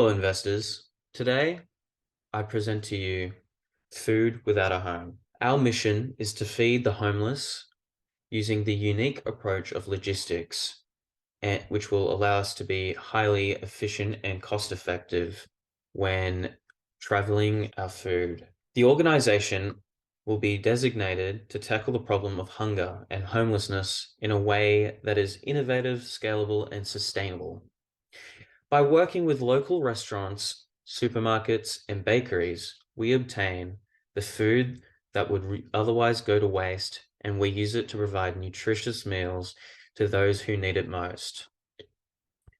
Hello, investors. Today, I present to you Food Without a Home. Our mission is to feed the homeless using the unique approach of logistics, which will allow us to be highly efficient and cost effective when traveling our food. The organization will be designated to tackle the problem of hunger and homelessness in a way that is innovative, scalable, and sustainable. By working with local restaurants, supermarkets, and bakeries, we obtain the food that would otherwise go to waste, and we use it to provide nutritious meals to those who need it most.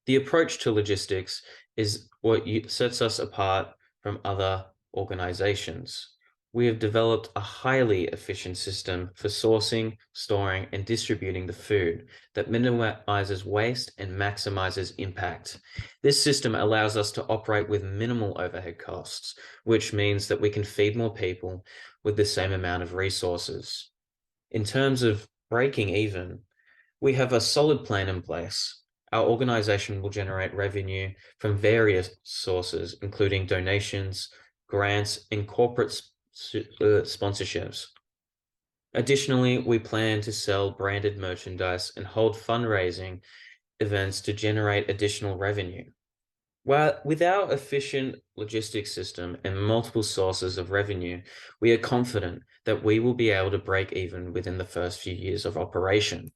The approach to logistics is what sets us apart from other organizations. We have developed a highly efficient system for sourcing, storing, and distributing the food that minimizes waste and maximizes impact. This system allows us to operate with minimal overhead costs, which means that we can feed more people with the same amount of resources. In terms of breaking even, we have a solid plan in place. Our organization will generate revenue from various sources, including donations, grants, and corporate sponsorships. Additionally, we plan to sell branded merchandise and hold fundraising events to generate additional revenue. With our efficient logistics system and multiple sources of revenue, we are confident that we will be able to break even within the first few years of operation.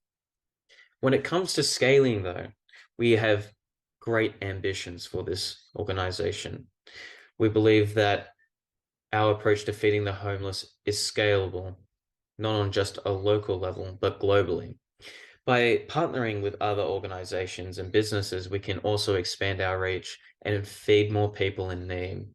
When it comes to scaling, though, we have great ambitions for this organization. We believe that our approach to feeding the homeless is scalable, not on just a local level, but globally. By partnering with other organizations and businesses, we can also expand our reach and feed more people in need.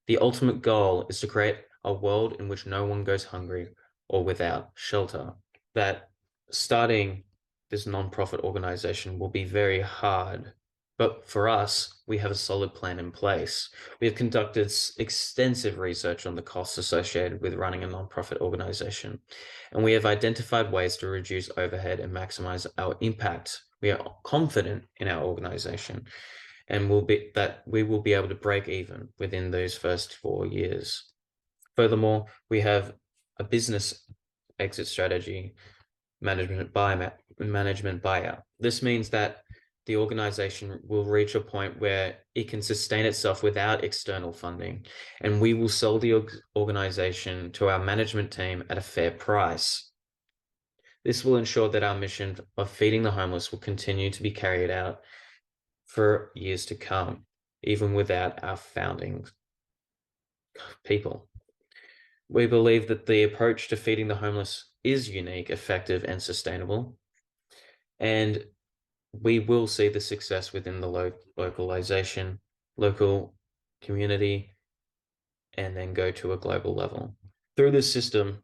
The ultimate goal is to create a world in which no one goes hungry or without shelter. That starting this nonprofit organization will be very hard, but for us, we have a solid plan in place. We have conducted extensive research on the costs associated with running a nonprofit organization, and we have identified ways to reduce overhead and maximize our impact. We are confident in our organization and we will be able to break even within those first 4 years. Furthermore, we have a business exit strategy management buyout. This means that the organization will reach a point where it can sustain itself without external funding, and we will sell the organization to our management team at a fair price. This will ensure that our mission of feeding the homeless will continue to be carried out for years to come, even without our founding people. We believe that the approach to feeding the homeless is unique, effective, and sustainable, and we will see the success within the local community, and then go to a global level. Through this system,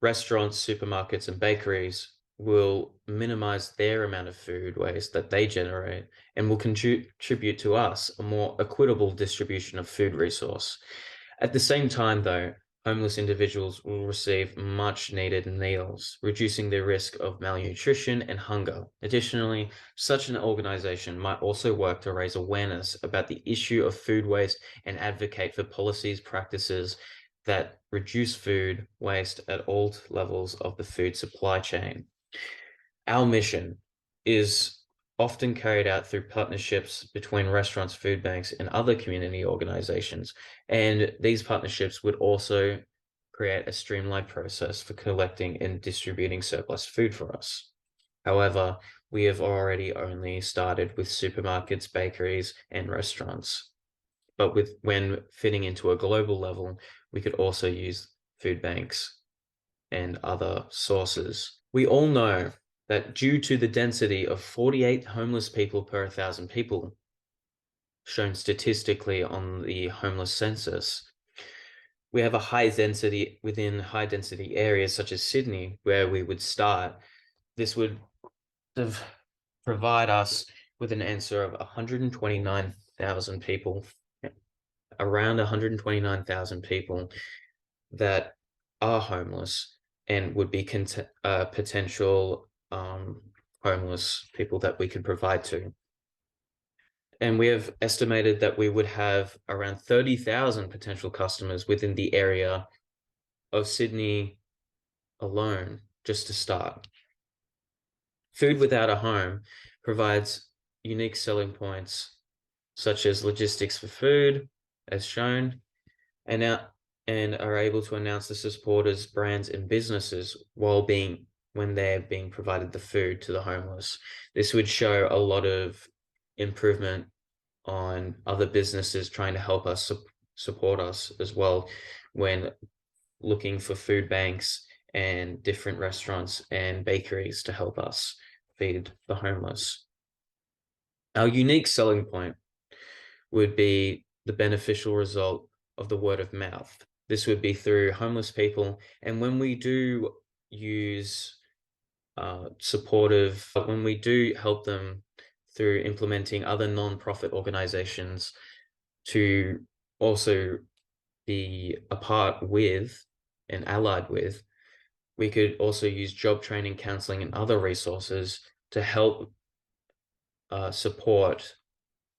restaurants, supermarkets, and bakeries will minimize their amount of food waste that they generate and will contribute to us a more equitable distribution of food resource. At the same time, though, homeless individuals will receive much needed meals, reducing their risk of malnutrition and hunger. Additionally, such an organization might also work to raise awareness about the issue of food waste and advocate for policies, practices that reduce food waste at all levels of the food supply chain. Our mission is often carried out through partnerships between restaurants, food banks, and other community organizations. And these partnerships would also create a streamlined process for collecting and distributing surplus food for us. However, we have already only started with supermarkets, bakeries, and restaurants. But when fitting into a global level, we could also use food banks and other sources. We all know that due to the density of 48 homeless people per 1,000 people, shown statistically on the homeless census, we have a high density within high density areas such as Sydney, where we would start. This would provide us with an answer of 129,000 people, around 129,000 people that are homeless and would be potential homeless people that we could provide to. And we have estimated that we would have around 30,000 potential customers within the area of Sydney alone, just to start. Food without a home provides unique selling points, such as logistics for food, as shown, and are able to announce the supporters, brands, and businesses when they're being provided the food to the homeless. This would show a lot of improvement on other businesses trying to help us support us as well when looking for food banks and different restaurants and bakeries to help us feed the homeless. Our unique selling point would be the beneficial result of the word of mouth. This would be through homeless people. And when we do use when we do help them through implementing other non-profit organizations to also be a part with and allied with, we could also use job training, counseling, and other resources to help support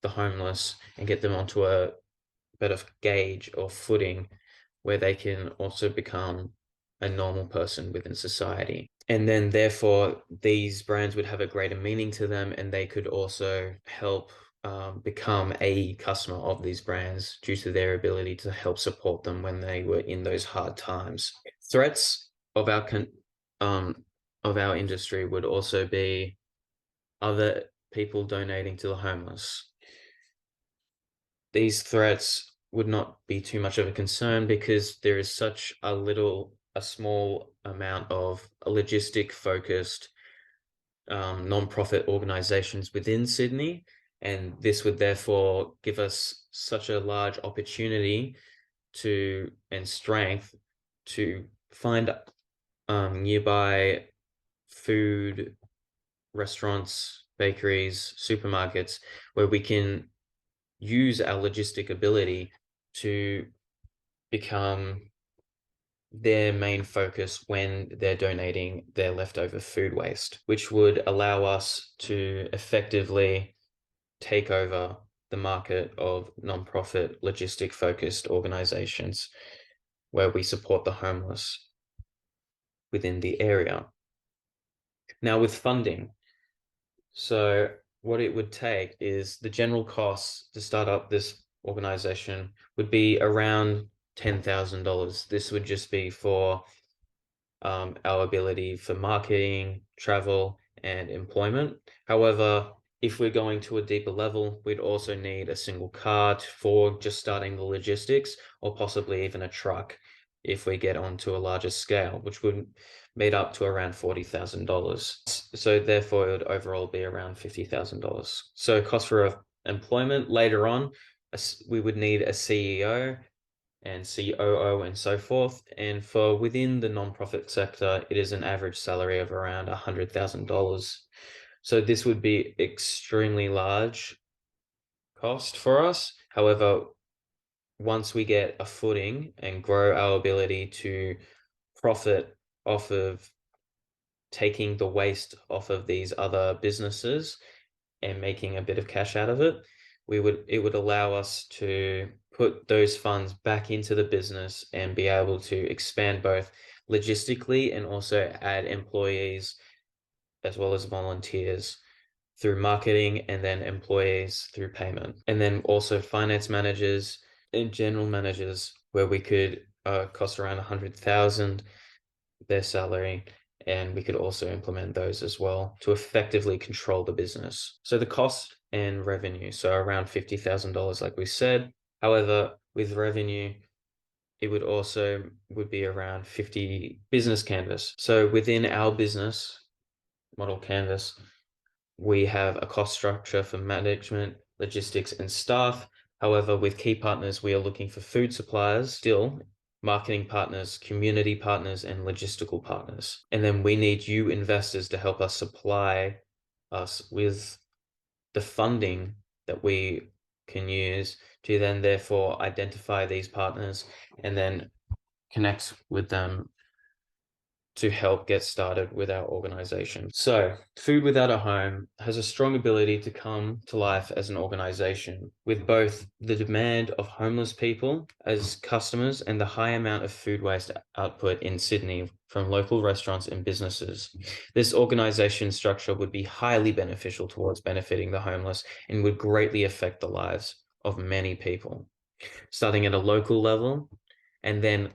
the homeless and get them onto a better gauge or footing where they can also become a normal person within society. And then therefore these brands would have a greater meaning to them, and they could also help become a customer of these brands due to their ability to help support them when they were in those hard times. Threats um, of our industry would also be other people donating to the homeless. These threats would not be too much of a concern because there is such a small amount of logistic focused non-profit organizations within Sydney, and this would therefore give us such a large opportunity and strength to find nearby food restaurants, bakeries, supermarkets where we can use our logistic ability to become their main focus when they're donating their leftover food waste, which would allow us to effectively take over the market of non-profit logistic focused organizations where we support the homeless within the area. Now with funding, so what it would take is the general costs to start up this organization would be around $10,000. This would just be for our ability for marketing, travel, and employment. However, if we're going to a deeper level, we'd also need a single car for just starting the logistics, or possibly even a truck if we get onto a larger scale, which would meet up to around $40,000. So therefore, it would overall be around $50,000. So cost for employment later on, we would need a CEO and COO and so forth. And for within the nonprofit sector, it is an average salary of around $100,000. So this would be extremely large cost for us. However, once we get a footing and grow our ability to profit off of taking the waste off of these other businesses and making a bit of cash out of it, it would allow us to put those funds back into the business and be able to expand both logistically and also add employees as well as volunteers through marketing, and then employees through payment, and then also finance managers and general managers where we could cost around 100,000 their salary, and we could also implement those as well to effectively control the business. So the cost and revenue, so around $50,000, like we said. However, with revenue, it would be around 50 business canvas. So within our business model canvas, we have a cost structure for management, logistics, and staff. However, with key partners, we are looking for food suppliers still, marketing partners, community partners, and logistical partners. And then we need you investors to help us supply us with the funding that we can use to then therefore identify these partners and then connect with them to help get started with our organization. So, Food Without a Home has a strong ability to come to life as an organization with both the demand of homeless people as customers and the high amount of food waste output in Sydney from local restaurants and businesses. This organization structure would be highly beneficial towards benefiting the homeless and would greatly affect the lives of many people, starting at a local level and then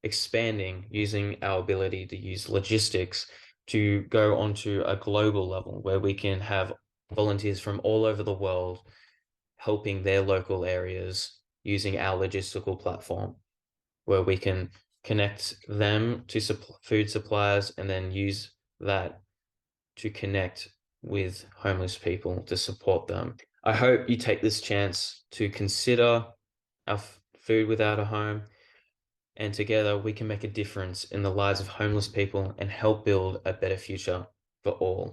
expanding using our ability to use logistics to go onto a global level where we can have volunteers from all over the world helping their local areas using our logistical platform, where we can connect them to food suppliers and then use that to connect with homeless people to support them. I hope you take this chance to consider our Food Without a Home, and together we can make a difference in the lives of homeless people and help build a better future for all.